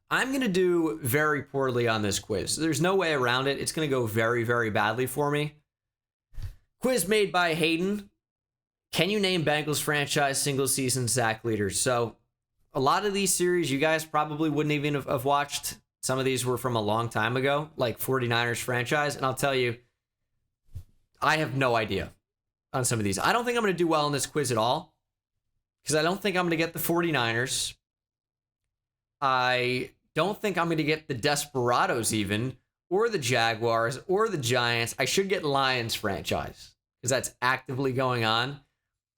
I'm going to do very poorly on this quiz. There's no way around it. It's going to go very, very badly for me. Quiz made by Hayden. Can you name Bengals franchise single season sack leaders? So a lot of these series you guys probably wouldn't even have watched. Some of these were from a long time ago, like 49ers franchise. And I'll tell you, I have no idea on some of these. I don't think I'm going to do well in this quiz at all because I don't think I'm going to get the 49ers. I don't think I'm going to get the Desperados even, or the Jaguars, or the Giants. I should get Lions franchise because that's actively going on.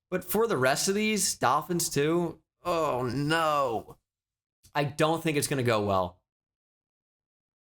But for the rest of these, Dolphins too, oh no. I don't think it's going to go well.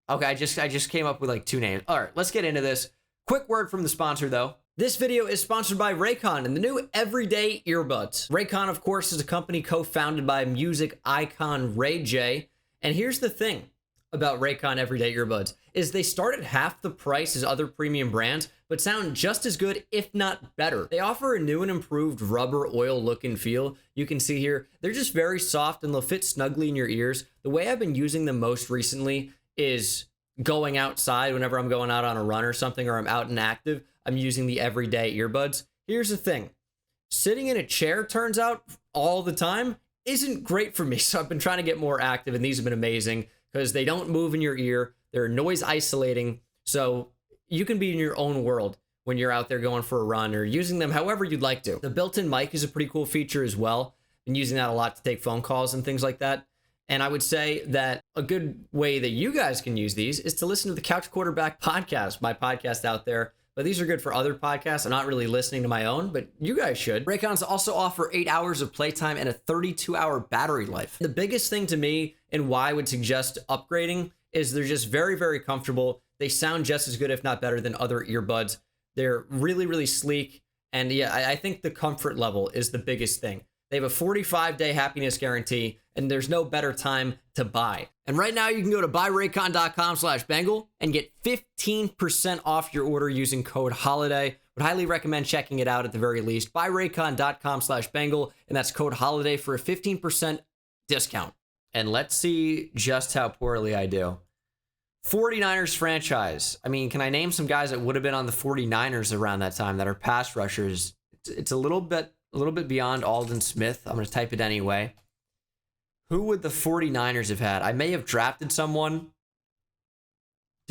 Okay, I just came up with like 2 names. All right, let's get into this. Quick word from the sponsor though. This video is sponsored by Raycon and the new everyday earbuds. Raycon, of course, is a company co-founded by music icon Ray J. And here's the thing about Raycon everyday earbuds is they start at half the price as other premium brands, but sound just as good, if not better. They offer a new and improved rubber oil look and feel. You can see here, they're just very soft and they'll fit snugly in your ears. The way I've been using them most recently is going outside whenever I'm going out on a run or something, or I'm out and active, I'm using the everyday earbuds. Here's the thing. Sitting in a chair, turns out, all the time isn't great for me. So I've been trying to get more active, and these have been amazing because they don't move in your ear. They're noise isolating. So you can be in your own world when you're out there going for a run or using them however you'd like to. The built-in mic is a pretty cool feature as well. Been using that a lot to take phone calls and things like that. And I would say that a good way that you guys can use these is to listen to the Couch Quarterback podcast, my podcast out there. But these are good for other podcasts. I'm not really listening to my own, but you guys should. Raycons also offer 8 hours of playtime and a 32-hour battery life. The biggest thing to me and why I would suggest upgrading is they're just very, very comfortable. They sound just as good, if not better, than other earbuds. They're really, really sleek. And yeah, I think the comfort level is the biggest thing. They have a 45-day happiness guarantee, and there's no better time to buy. And right now you can go to buyraycon.com/Bengal and get 15% off your order using code HOLIDAY. Would highly recommend checking it out at the very least. Buyraycon.com/Bengal, and that's code HOLIDAY for a 15% discount. And let's see just how poorly I do. 49ers franchise. I mean, can I name some guys that would have been on the 49ers around that time that are pass rushers? It's a little bit beyond Aldon Smith. I'm going to type it anyway. Who would the 49ers have had? I may have drafted someone.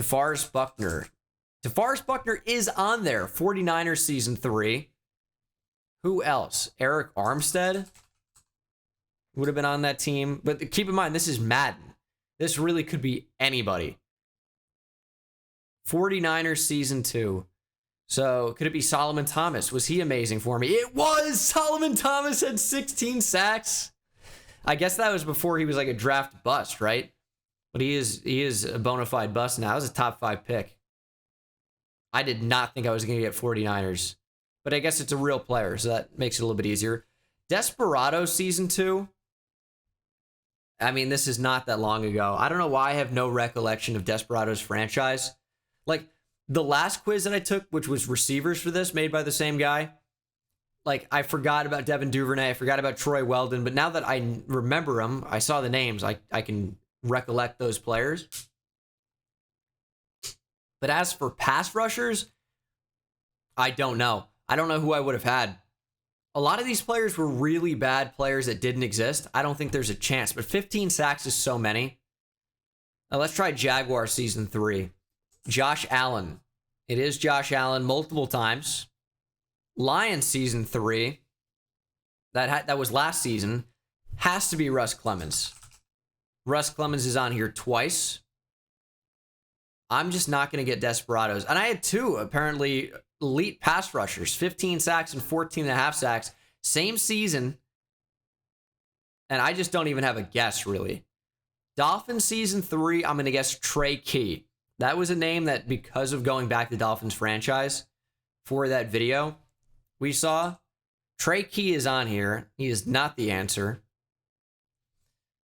DeForest Buckner. DeForest Buckner is on there. 49ers season 3. Who else? Eric Armstead would have been on that team. But keep in mind, this is Madden. This really could be anybody. 49ers season 2. So could it be Solomon Thomas? Was he amazing for me? It was! Solomon Thomas had 16 sacks. I guess that was before he was like a draft bust, right? But he is a bona fide bust now. He was a top 5 pick. I did not think I was going to get 49ers. But I guess it's a real player, so that makes it a little bit easier. Desperados season 2. I mean, this is not that long ago. I don't know why I have no recollection of Desperados franchise. Like, the last quiz that I took, which was receivers for this, made by the same guy, like, I forgot about Devin Duvernay, I forgot about Troy Weldon, but now that I remember them, I saw the names, I can recollect those players. But as for pass rushers, I don't know. I don't know who I would have had. A lot of these players were really bad players that didn't exist. I don't think there's a chance, but 15 sacks is so many. Now let's try Jaguar season 3. Josh Allen. It is Josh Allen multiple times. Lions season 3. That was last season. Has to be Russ Clemens. Russ Clemens is on here twice. I'm just not going to get Desperados. And I had 2, apparently, elite pass rushers. 15 sacks and 14.5 sacks. Same season. And I just don't even have a guess, really. Dolphins season 3, I'm going to guess Trey Key. That was a name that, because of going back to Dolphins franchise for that video we saw, Trey Key is on here. He is not the answer.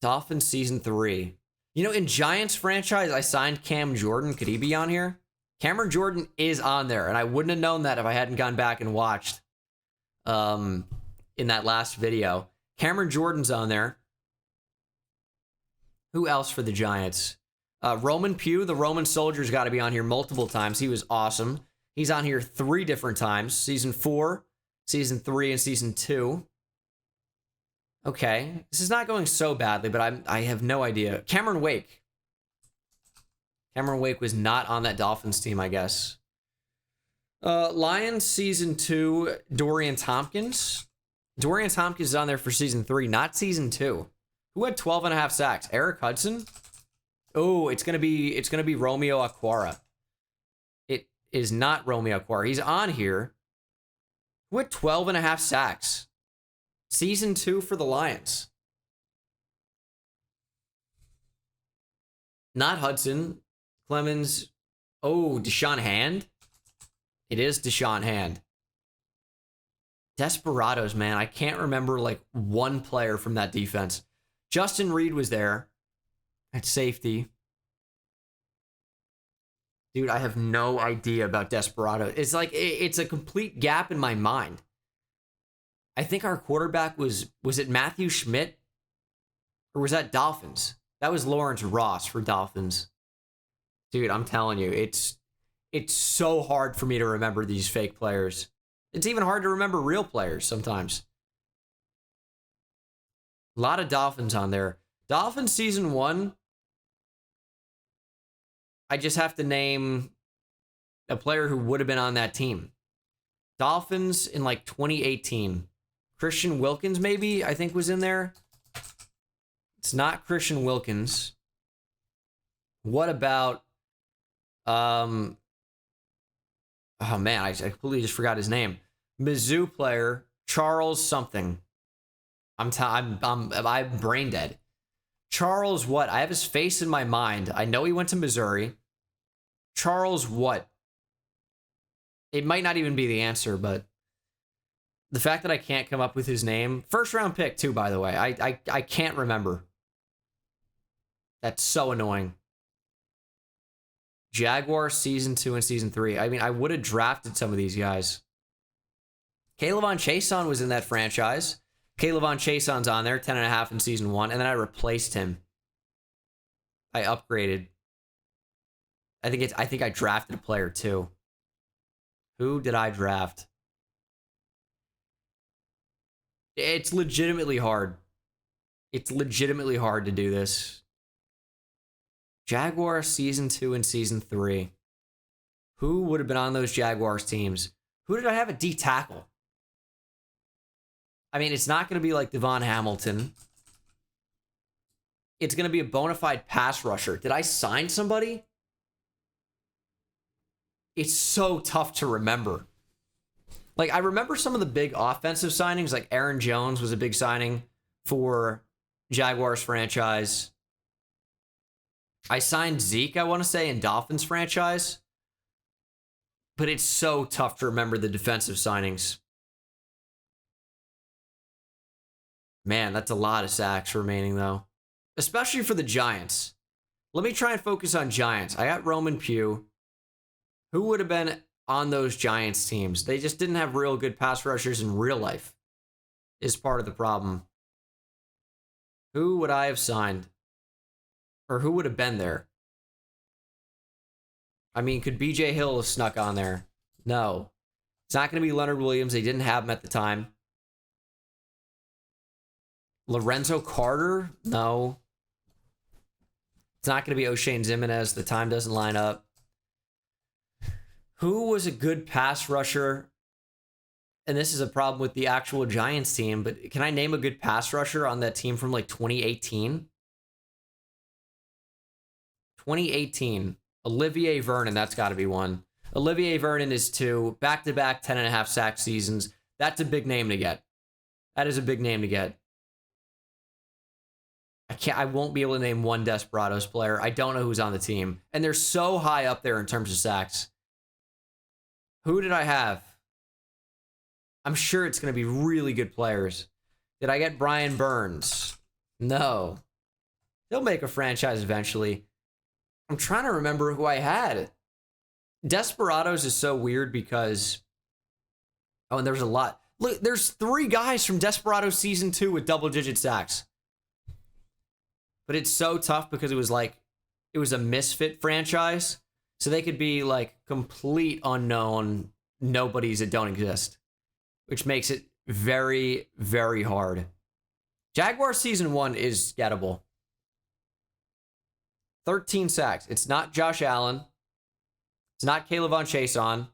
Dolphins season 3. You know, in Giants franchise, I signed Cam Jordan. Could he be on here? Cameron Jordan is on there, and I wouldn't have known that if I hadn't gone back and watched in that last video. Cameron Jordan's on there. Who else for the Giants? Roman Pugh, the Roman soldier's got to be on here multiple times. He was awesome. He's on here 3 different times. Season 4, Season 3, and Season 2. Okay. This is not going so badly, but I have no idea. Cameron Wake. Cameron Wake was not on that Dolphins team, I guess. Lions Season 2, Dorian Tompkins. Dorian Tompkins is on there for Season 3, not Season 2. Who had 12.5 sacks? Eric Hudson? Oh, it's gonna be Romeo Aquara. It is not Romeo Aquara. He's on here. Who had 12.5 sacks? Season 2 for the Lions. Not Hudson. Clemens. Oh, Deshaun Hand? It is Deshaun Hand. Desperados, man. I can't remember like one player from that defense. Justin Reed was there at safety. Dude, I have no idea about Desperado. It's like, it's a complete gap in my mind. I think our quarterback was it Matthew Schmidt? Or was that Dolphins? That was Lawrence Ross for Dolphins. Dude, I'm telling you, it's so hard for me to remember these fake players. It's even hard to remember real players sometimes. A lot of Dolphins on there. Dolphins Season 1. I just have to name a player who would have been on that team. Dolphins in like 2018. Christian Wilkins, maybe, I think was in there. It's not Christian Wilkins. What about, oh man, I completely just forgot his name. Mizzou player, Charles something. I'm brain dead. Charles what? I have his face in my mind. I know he went to Missouri. Charles what? It might not even be the answer, but the fact that I can't come up with his name. First round pick too, by the way. I can't remember. That's so annoying. Jaguars Season 2 and Season 3. I mean, I would have drafted some of these guys. Kaylavon Chason was in that franchise. Kaylavon Chason's on there, 10.5 in Season 1, and then I replaced him. I upgraded. I think I drafted a player too. Who did I draft? It's legitimately hard. It's legitimately hard to do this. Jaguars Season 2 and Season 3. Who would have been on those Jaguars teams? Who did I have at D tackle? I mean, it's not going to be like Devon Hamilton. It's going to be a bona fide pass rusher. Did I sign somebody? It's so tough to remember. Like, I remember some of the big offensive signings, like Aaron Jones was a big signing for Jaguars franchise. I signed Zeke, I want to say, in Dolphins franchise. But it's so tough to remember the defensive signings. Man, that's a lot of sacks remaining, though. Especially for the Giants. Let me try and focus on Giants. I got Roman Pugh. Who would have been on those Giants teams? They just didn't have real good pass rushers in real life, is part of the problem. Who would I have signed? Or who would have been there? I mean, could BJ Hill have snuck on there? No. It's not going to be Leonard Williams. They didn't have him at the time. Lorenzo Carter? No. It's not going to be O'Shane Zimenez. The time doesn't line up. Who was a good pass rusher? And this is a problem with the actual Giants team, but can I name a good pass rusher on that team from like 2018? 2018. Olivier Vernon, that's got to be one. Olivier Vernon is 2. Back-to-back 10.5 sack seasons. That's a big name to get. That is a big name to get. I won't be able to name one Desperados player. I don't know who's on the team. And they're so high up there in terms of sacks. Who did I have? I'm sure it's going to be really good players. Did I get Brian Burns? No. He'll make a franchise eventually. I'm trying to remember who I had. Desperados is so weird because... Oh, and there's a lot. Look, there's 3 guys from Desperados Season 2 with double-digit sacks. but it's so tough because it was a misfit franchise. So they could be like complete unknown nobodies that don't exist, which makes it very, very hard. Jaguar season 1 is gettable. 13 sacks. It's not Josh Allen. It's not Caleb Von Chason.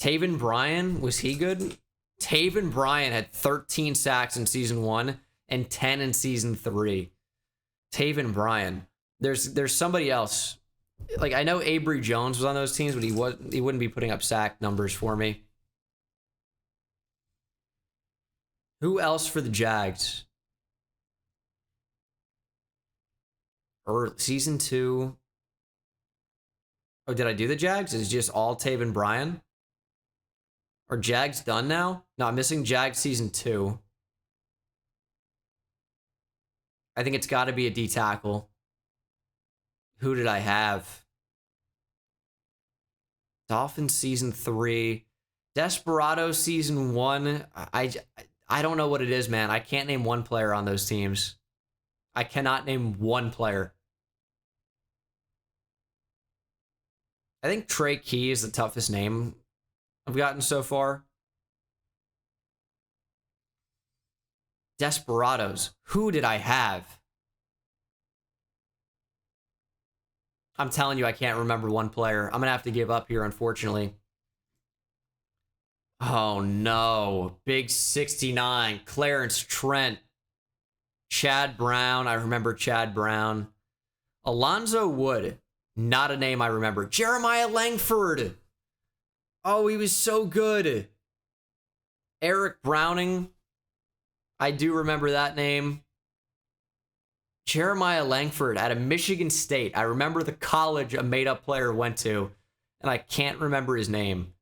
Taven Bryan, was he good? Taven Bryan had 13 sacks in season 1 and 10 in season 3. Taven Bryan. There's somebody else. Like, I know Avery Jones was on those teams, but he wouldn't be putting up sack numbers for me. Who else for the Jags? Or season 2. Oh, did I do the Jags? Is it just all Taven Bryan? Are Jags done now? No, I'm missing Jags season 2. I think it's got to be a D tackle. Who did I have? Dolphins season 3. Desperado season 1. I don't know what it is, man. I can't name one player on those teams. I cannot name one player. I think Trey Key is the toughest name I've gotten so far. Desperados. Who did I have? I'm telling you, I can't remember one player. I'm going to have to give up here, unfortunately. Oh, no. Big 69. Clarence Trent. Chad Brown. I remember Chad Brown. Alonzo Wood. Not a name I remember. Jeremiah Langford. Oh, he was so good. Eric Browning. I do remember that name. Jeremiah Langford out of Michigan State. I remember the college a made-up player went to, and I can't remember his name.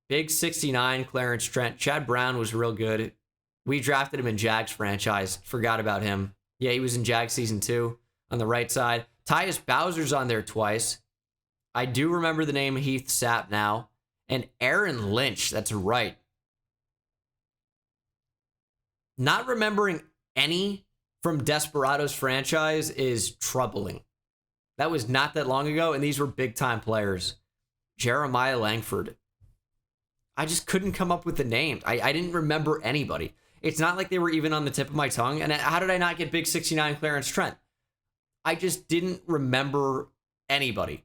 Big 69, Clarence Trent. Chad Brown was real good. We drafted him in Jags franchise. Forgot about him. Yeah, he was in Jags season 2 on the right side. Tyus Bowser's on there twice. I do remember the name Heath Sapp now. And Aaron Lynch, that's right. Not remembering any from Desperados franchise is troubling. That was not that long ago, and these were big-time players. Jeremiah Langford. I just couldn't come up with the name. I didn't remember anybody. It's not like they were even on the tip of my tongue. And how did I not get Big 69 Clarence Trent? I just didn't remember anybody.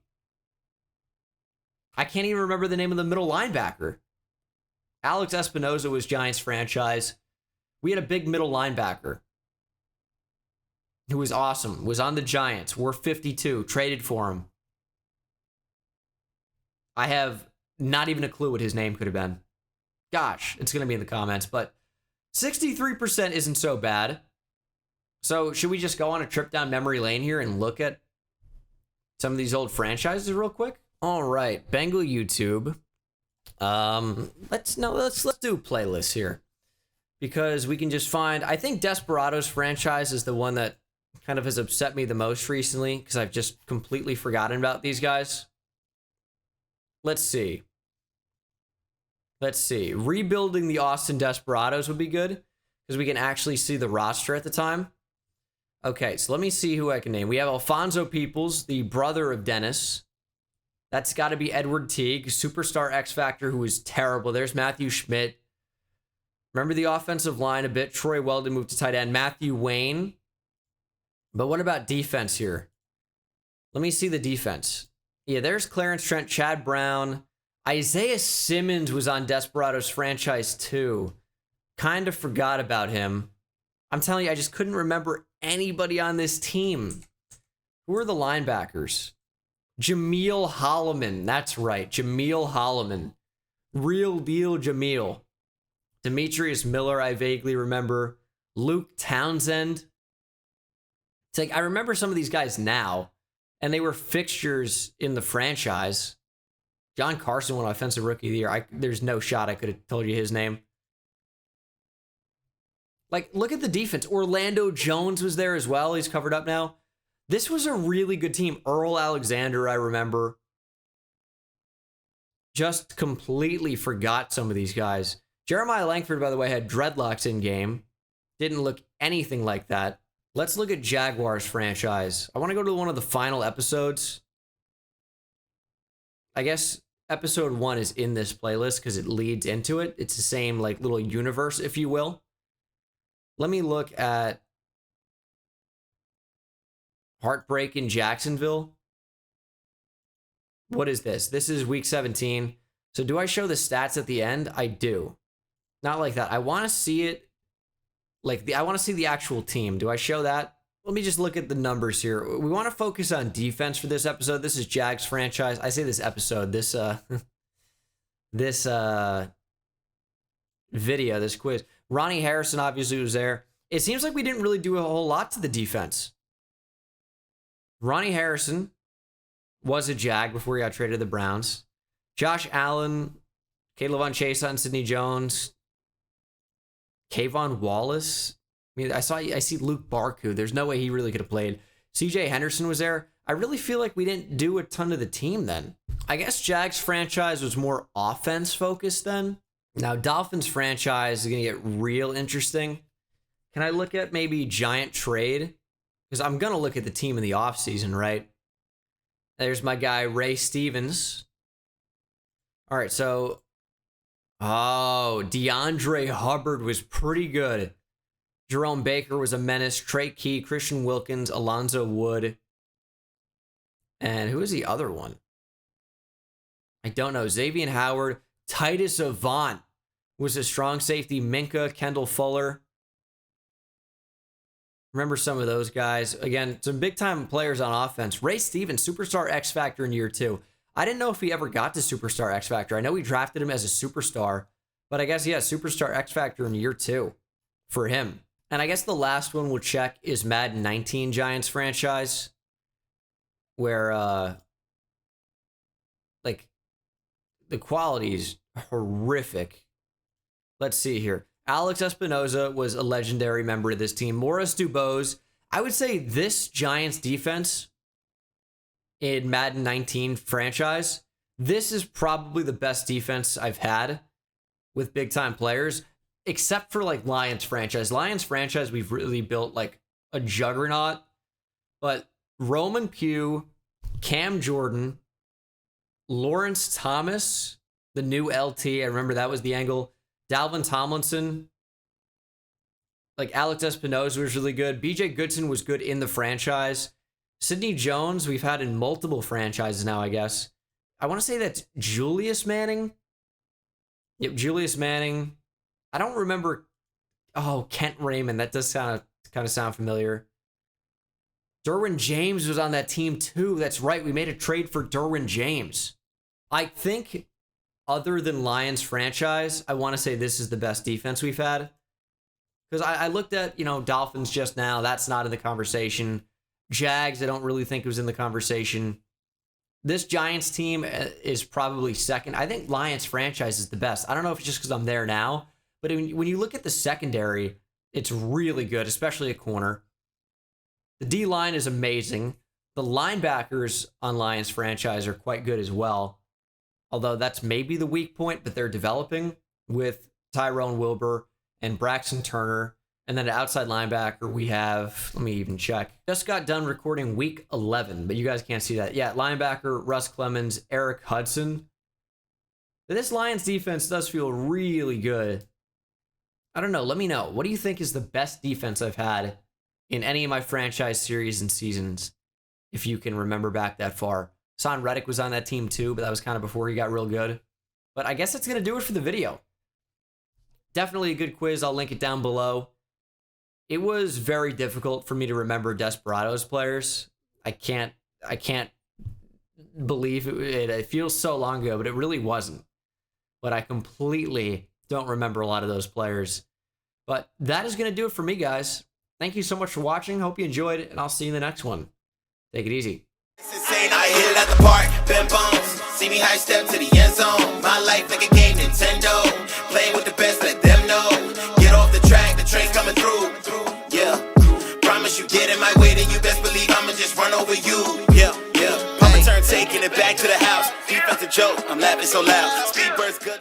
I can't even remember the name of the middle linebacker. Alex Espinoza was Giants franchise. We had a big middle linebacker who was awesome, was on the Giants, wore 52, traded for him. I have not even a clue what his name could have been. Gosh, it's going to be in the comments, but 63% isn't so bad. So should we just go on a trip down memory lane here and look at some of these old franchises real quick? All right, Bengal YouTube. Let's do a playlist here because we can just find. I think Desperados franchise is the one that kind of has upset me the most recently because I've just completely forgotten about these guys. Let's see. Rebuilding the Austin Desperados would be good because we can actually see the roster at the time. Okay, so let me see who I can name. We have Alfonso Peoples, the brother of Dennis. That's got to be Edward Teague, superstar X Factor, who was terrible. There's Matthew Schmidt. Remember the offensive line a bit. Troy Weldon moved to tight end. Matthew Wayne. But what about defense here? Let me see the defense. Yeah, there's Clarence Trent, Chad Brown. Isaiah Simmons was on Desperados franchise too. Kind of forgot about him. I'm telling you, I just couldn't remember anybody on this team. Who are the linebackers? Jameel Holloman. That's right. Jameel Holloman. Real deal Jameel. Demetrius Miller, I vaguely remember. Luke Townsend. It's like, I remember some of these guys now, and they were fixtures in the franchise. John Carson won Offensive Rookie of the Year. There's no shot I could have told you his name. Like, look at the defense. Orlando Jones was there as well. He's covered up now. This was a really good team. Earl Alexander, I remember. Just completely forgot some of these guys. Jeremiah Langford, by the way, had dreadlocks in game. Didn't look anything like that. Let's look at Jaguars franchise. I want to go to one of the final episodes. I guess episode 1 is in this playlist because it leads into it. It's the same like little universe, if you will. Let me look at Heartbreak in Jacksonville. What is this? This is week 17. So do I show the stats at the end? I do. Not like that. I want to see it. I want to see the actual team. Do I show that? Let me just look at the numbers here. We want to focus on defense for this episode. This is Jags franchise. I say this episode, this video, this quiz. Ronnie Harrison obviously was there. It seems like we didn't really do a whole lot to the defense. Ronnie Harrison was a Jag before he got traded to the Browns. Josh Allen, Caleb Chason, Sidney Jones, Kayvon Wallace. I mean, I see Luke Barku. There's no way he really could have played. CJ Henderson was there. I really feel like we didn't do a ton to the team then. I guess Jags franchise was more offense focused then. Now Dolphins franchise is going to get real interesting. Can I look at maybe Giant trade? Because I'm going to look at the team in the offseason, right? There's my guy, Ray Stevens. All right, so... Oh, DeAndre Hubbard was pretty good. Jerome Baker was a menace. Trey Key, Christian Wilkins, Alonzo Wood. And who is the other one? I don't know. Xavier Howard. Titus Avant was a strong safety. Minka, Kendall Fuller. Remember some of those guys. Again, some big-time players on offense. Ray Stevens, Superstar X Factor in year 2. I didn't know if he ever got to Superstar X Factor. I know we drafted him as a superstar, but I guess, yeah, Superstar X Factor in year 2 for him. And I guess the last one we'll check is Madden 19 Giants franchise, where, like, the quality is horrific. Let's see here. Alex Espinoza was a legendary member of this team. Morris Dubose. I would say this Giants defense in Madden 19 franchise, this is probably the best defense I've had with big-time players, except for, like, Lions franchise. Lions franchise, we've really built, like, a juggernaut. But Roman Pugh, Cam Jordan, Lawrence Thomas, the new LT, I remember that was the angle. Dalvin Tomlinson, like Alex Espinoza was really good. BJ Goodson was good in the franchise. Sidney Jones, we've had in multiple franchises now, I guess. I want to say that's Julius Manning. Yep, Julius Manning. I don't remember. Oh, Kent Raymond. That does kind of sound familiar. Derwin James was on that team too. That's right. We made a trade for Derwin James. I think other than Lions franchise, I want to say this is the best defense we've had. Because I looked at, Dolphins just now. That's not in the conversation. Jags, I don't really think it was in the conversation. This Giants team is probably second. I think Lions franchise is the best. I don't know if it's just because I'm there now, but when you look at the secondary, it's really good, especially at corner. The D-line is amazing. The linebackers on Lions franchise are quite good as well, although that's maybe the weak point, but they're developing with Tyrone Wilbur and Braxton Turner. And then at outside linebacker, we have, let me even check. Just got done recording week 11, but you guys can't see that. Yeah, linebacker, Russ Clemens, Eric Hudson. But this Lions defense does feel really good. I don't know. Let me know. What do you think is the best defense I've had in any of my franchise series and seasons, if you can remember back that far? Son Reddick was on that team too, but that was kind of before he got real good. But I guess that's going to do it for the video. Definitely a good quiz. I'll link it down below. It was very difficult for me to remember Desperados players. I can't believe it. It feels so long ago, but it really wasn't. But I completely don't remember a lot of those players. But that is going to do it for me, guys. Thank you so much for watching. Hope you enjoyed it, and I'll see you in the next one. Take it easy. It's insane, I hit it at the park, bend bones. See me high step to the end zone. My life like a game, Nintendo. Playing with the best, let them know. Get off the track, the train's coming through. Yeah, promise you get in my way, then you best believe I'ma just run over you. Yeah, Papa turn taking it back to the house. Defensive joke, I'm laughing so loud. Speedbird's good.